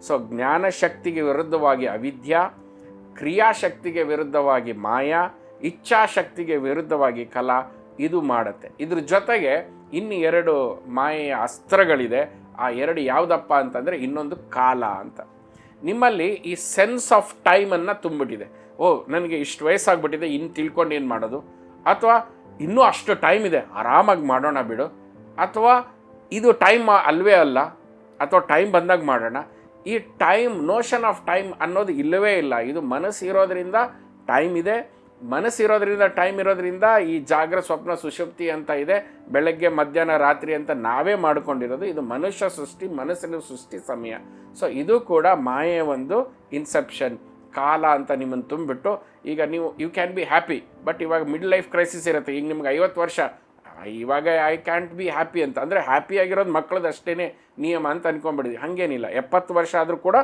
So ಜ್ಞಾನಶಕ್ತಿಗೆ ವಿರುದ್ಧವಾಗಿ ಅವಿದ್ಯಾ, ಕ್ರಿಯಾಶಕ್ತಿಗೆ ವಿರುದ್ಧವಾಗಿ ಮಾಯಾ, ಇಚ್ಛಾಶಕ್ತಿಗೆ ವಿರುದ್ಧವಾಗಿ ಕಲಾ ಇದು ಮಾಡುತ್ತೆ. ಇದ್ರ ಜೊತೆಗೆ ಇನ್ನು 2 ಮಾಯೆಯ ಅಸ್ತ್ರಗಳಿದೆ. ಆ 2 ಯಾವುದಪ್ಪ ಅಂತಂದರೆ ಇನ್ನೊಂದು ಕಾಲ ಅಂತ. ನಿಮ್ಮಲ್ಲಿ ಈ ಸೆನ್ಸ್ ಆಫ್ ಟೈಮನ್ನು ತುಂಬಿಟ್ಟಿದೆ. ನನಗೆ ಇಷ್ಟು ವಯಸ್ಸಾಗ್ಬಿಟ್ಟಿದೆ, ಇನ್ನು ತಿಳ್ಕೊಂಡು ಏನು ಮಾಡೋದು, ಅಥವಾ ಇನ್ನೂ ಅಷ್ಟು ಟೈಮ್ ಇದೆ ಆರಾಮಾಗಿ ಮಾಡೋಣ ಬಿಡು, ಅಥವಾ ಇದು ಟೈಮ್ ಅಲ್ವೇ ಅಲ್ಲ, ಅಥವಾ ಟೈಮ್ ಬಂದಾಗ ಮಾಡೋಣ. ಈ ಟೈಮ್, ನೋಷನ್ ಆಫ್ ಟೈಮ್ ಅನ್ನೋದು ಇಲ್ಲವೇ ಇಲ್ಲ. ಇದು ಮನಸ್ಸಿರೋದ್ರಿಂದ ಟೈಮ್ ಇದೆ, ಮನಸ್ಸಿರೋದ್ರಿಂದ ಟೈಮ್ ಇರೋದ್ರಿಂದ ಈ ಜಾಗ್ರ, ಸ್ವಪ್ನ, ಸುಷುಪ್ತಿ ಅಂತ ಇದೆ, ಬೆಳಗ್ಗೆ ಮಧ್ಯಾಹ್ನ ರಾತ್ರಿ ಅಂತ ನಾವೇ ಮಾಡ್ಕೊಂಡಿರೋದು. ಇದು ಮನುಷ್ಯ ಸೃಷ್ಟಿ, ಮನಸ್ಸಿನ ಸೃಷ್ಟಿ ಸಮಯ. ಸೊ ಇದು ಕೂಡ ಮಾಯೆಯ ಒಂದು ಇನ್ಸೆಪ್ಷನ್, ಕಾಲ ಅಂತ ನಿಮ್ಮನ್ನು ತುಂಬಿಬಿಟ್ಟು ಈಗ ನೀವು you can be happy, but ಇವಾಗ ಮಿಡ್ ಲೈಫ್ ಕ್ರೈಸಿಸ್ ಇರುತ್ತೆ. ಈಗ ನಿಮ್ಗೆ 50 ವರ್ಷ, ಇವಾಗ ಐ ಕ್ಯಾಂಟ್ ಬಿ ಹ್ಯಾಪಿ ಅಂತ ಅಂದರೆ ಹ್ಯಾಪಿ ಆಗಿರೋದು ಮಕ್ಕಳದ್ದು ಅಷ್ಟೇ ನಿಯಮ ಅಂತ ಅಂದ್ಕೊಂಡ್ಬಿಡಿದ್ವಿ. ಹಾಗೇನಿಲ್ಲ. 70 ವರ್ಷ ಆದರೂ ಕೂಡ